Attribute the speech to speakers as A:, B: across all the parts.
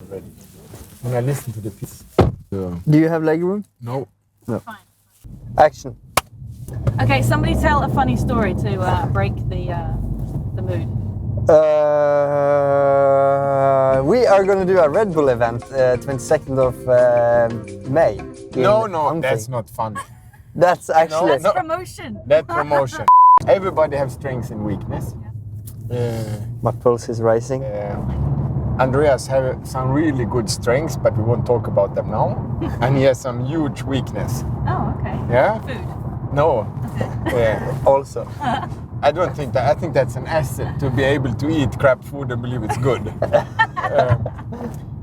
A: read it. When I listened to the piece.
B: Do you have leg room?
A: No.
C: Fine.
B: Action.
C: Okay, somebody tell a funny story to break the mood.
B: We are going to do a Red Bull event 22nd of May.
A: No, that's not funny.
B: That's actually...
C: That's promotion.
A: That promotion. Everybody has strengths and weakness.
B: My pulse is rising.
A: Andreas has some really good strengths, but we won't talk about them now. And he has some huge weakness.
C: Oh, okay.
A: Yeah?
C: Food.
A: No.
B: Also.
A: I don't think that. I think that's an asset to be able to eat crap food and believe it's good.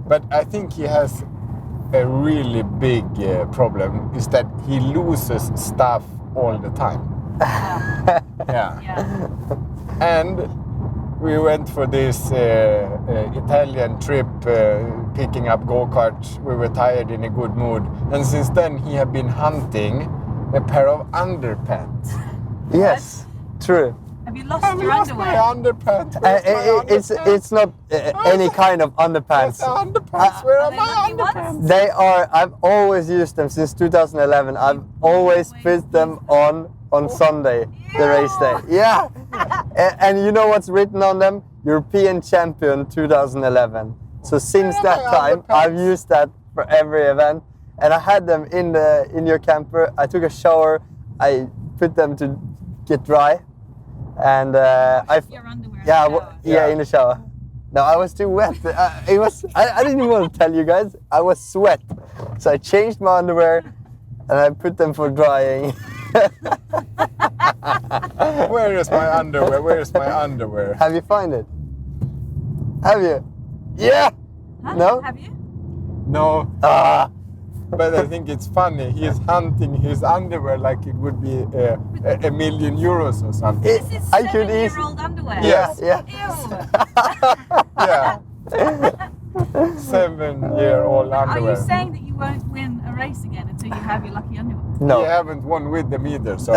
A: But I think he has a really big problem is that he loses stuff all the time. Yeah. And we went for this Italian trip, picking up go-karts. We were tired, in a good mood. And since then he had been hunting a pair of underpants.
B: Yes, true.
C: Have you lost
A: I've
C: your
A: lost
C: underwear?
A: my underpants. Where's my underpants?
B: It's not any kind of underpants.
A: Underpants. Where are
C: they
A: my
C: lucky ones?
A: underpants?
B: They are. I've always used them since 2011. I've always put them on Sunday, the race day. Yeah. And you know what's written on them? European champion 2011. So since that time, I've used that for every event. And I had them in your camper. I took a shower. I put them to get dry. And
C: Your underwear.
B: in the shower. No, I was too wet. I didn't even want to tell you guys. I was sweat. So I changed my underwear and I put them for drying.
A: Where is my underwear? Where is my underwear?
B: Have you found it? Have you? Yeah.
C: Huh?
B: No?
C: Have you?
A: No,
B: Ah.
A: but I think it's funny. He is hunting his underwear like it would be a million euros or something.
C: This is
B: I could easily.
C: 7-year-old underwear.
A: Yes.
B: Yeah.
C: Ew.
A: Yeah. 7-year-old
C: Are
A: underwear.
C: you saying that you won't win a race again until you have your lucky underwear?
B: No.
A: You haven't won with them either, so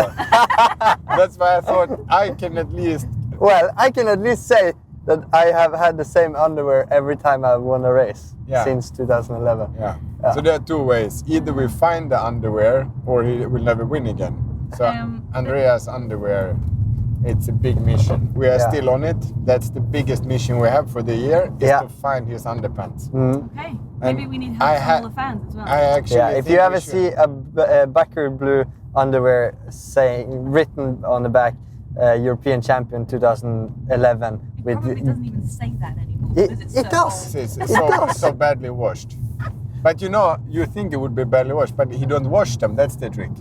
A: that's why I thought I can at least.
B: Well, I can at least say that I have had the same underwear every time I've won a race since 2011.
A: Yeah. So there are two ways. Either we find the underwear, or he will never win again. So Andreas' underwear, it's a big mission. We are still on it. That's the biggest mission we have for the year, is to find his underpants.
C: Okay. Maybe we need help from all the fans as well.
A: I actually
B: if you ever see a Backer blue underwear written on the back, European champion 2011.
C: It probably doesn't even say that anymore.
B: It does.
A: It's so badly washed. But you think it would be badly washed, but he don't wash them. That's the trick.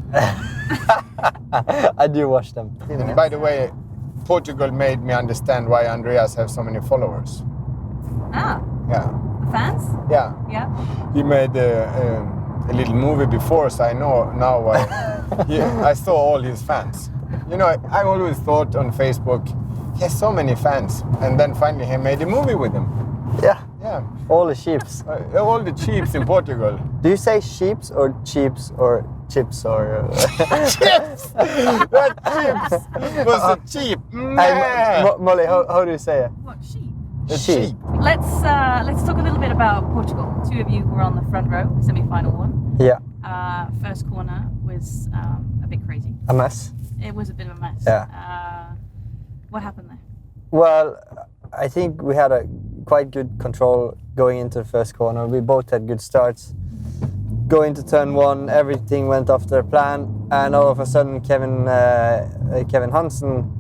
B: I do wash them.
A: And by the way, Portugal made me understand why Andreas has so many followers.
C: Ah.
A: Yeah.
C: The fans?
A: Yeah.
C: Yeah.
A: He made a little movie before, so I know now why. I saw all his fans. I always thought on Facebook, he has so many fans, and then finally he made a movie with them.
B: Yeah.
A: Yeah.
B: All the sheeps.
A: All the cheaps in Portugal.
B: Do you say sheeps or cheaps or chips or?
A: Chips. What chips? Was it cheap?
B: Hey, Molly, how do you say it?
C: What, sheep?
B: Sheep.
C: Let's talk a little bit about Portugal. Two of you were on the front row, semi-final one.
B: Yeah.
C: First corner was a bit crazy.
B: A mess.
C: It was a bit of a mess.
B: Yeah.
C: What happened there?
B: Well, I think we had a quite good control going into the first corner. We both had good starts. Going to turn one, everything went off their plan, and all of a sudden, Kevin Hansen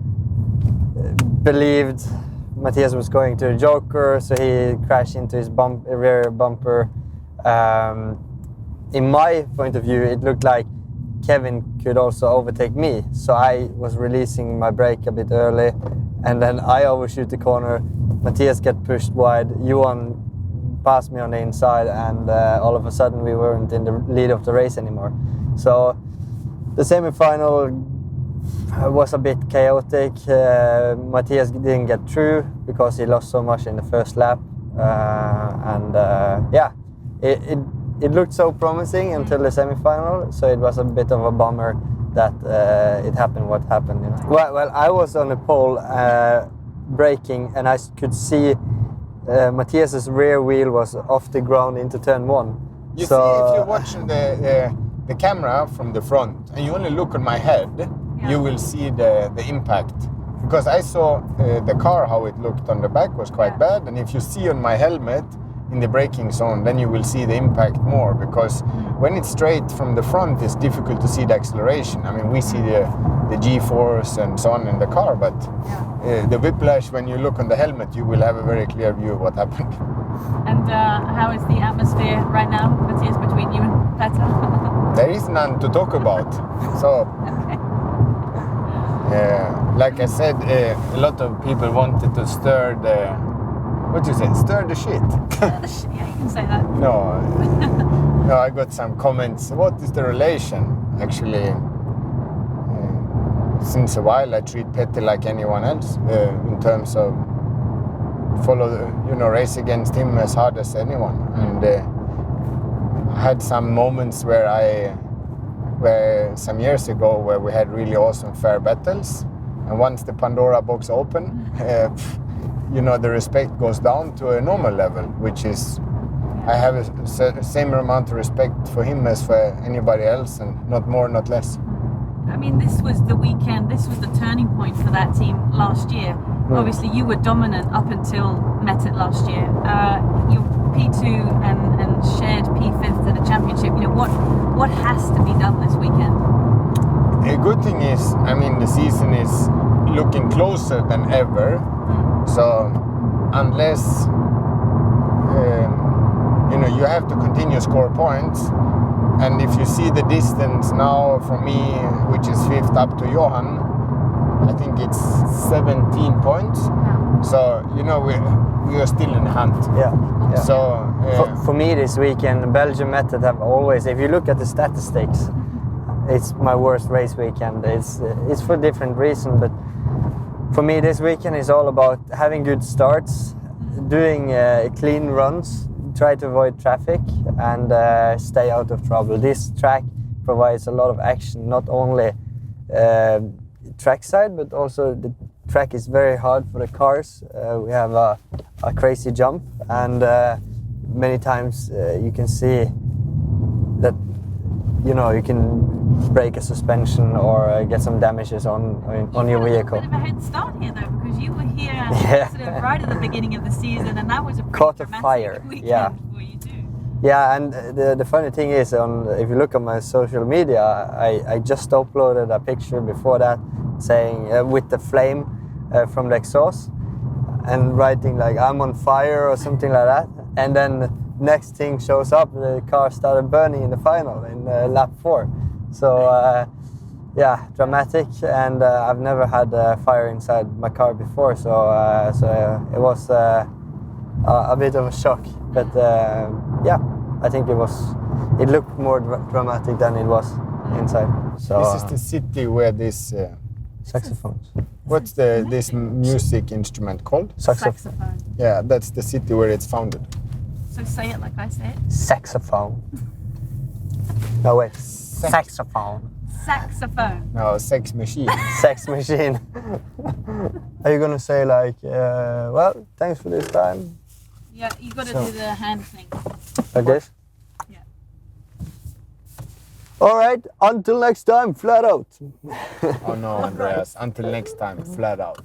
B: believed Matthias was going to the joker, so he crashed into his rear bumper. In my point of view, it looked like Kevin could also overtake me, so I was releasing my brake a bit early, and then I overshoot the corner. Matthias got pushed wide. Johan passed me on the inside, and all of a sudden we weren't in the lead of the race anymore. So the semi-final was a bit chaotic. Matthias didn't get through because he lost so much in the first lap, it looked so promising until the semi-final, so it was a bit of a bummer that it happened what happened. Well, I was on the pole braking, and I could see Matthias's rear wheel was off the ground into turn 1.
A: You see, if you're watching the camera from the front and you only look on my head, you will see the impact. Because I saw the car, how it looked on the back was quite bad, and if you see on my helmet in the braking zone, then you will see the impact more, because when it's straight from the front, it's difficult to see the acceleration. I mean, we see the G-force and so on in the car, but the whiplash, when you look on the helmet, you will have a very clear view of what happened.
C: And how is the atmosphere right now, Matthias, between you and Pettit?
A: There is none to talk about. So, like I said, a lot of people wanted to stir the, what do you say, stir the shit?
C: Yeah, you can say that.
A: No, I got some comments. What is the relation? Actually, since a while I treat Pettit like anyone else in terms of race against him as hard as anyone. And I had some moments where some years ago where we had really awesome fair battles, and once the Pandora box opened, the respect goes down to a normal level, which is, I have a same amount of respect for him as for anybody else, and not more, not less.
C: I mean, this was the weekend, this was the turning point for that team last year. Obviously, you were dominant up until Pettit last year. You're P2 and shared P5th at the championship. What has to be done this weekend?
A: A good thing is, I mean, the season is looking closer than ever. So, unless you have to continue to score points, and if you see the distance now from me, which is 5th up to Johan, I think it's 17 points. So we are still in the hunt.
B: Yeah.
A: So
B: for me this weekend, Belgium Pettit have always, if you look at the statistics, it's my worst race weekend. It's for different reasons, but for me this weekend is all about having good starts, doing clean runs, try to avoid traffic, and stay out of trouble. This track provides a lot of action, not only trackside, but also the track is very hard for the cars. We have a crazy jump, and many times you can see that you can break a suspension or get some damages on your vehicle.
C: You had a bit of a head start here though, because you were here sort of right at the beginning of the season, and that was a pretty dramatic weekend for you too.
B: Yeah, and the funny thing is, if you look at my social media, I just uploaded a picture before that saying with the flame from the exhaust and writing like "I'm on fire" or something like that, and then next thing shows up, the car started burning in the final in lap 4. So dramatic, and I've never had fire inside my car before, so it was a bit of a shock. But I think it looked more dramatic than it was inside. So
A: this is the city where this
B: saxophones.
A: What's this music instrument called?
C: Saxophone.
A: Yeah, that's the city where it's founded.
C: So say it like I say it.
B: Saxophone. No wait. Saxophone.
C: Saxophone.
A: No, sex machine.
B: Sex machine. Are you gonna say like, well, thanks for this time?
C: Yeah, you got to do the hand thing.
B: Like this?
C: Yeah.
B: All right, until next time, flat out.
A: Oh no, Andreas, until next time, flat out.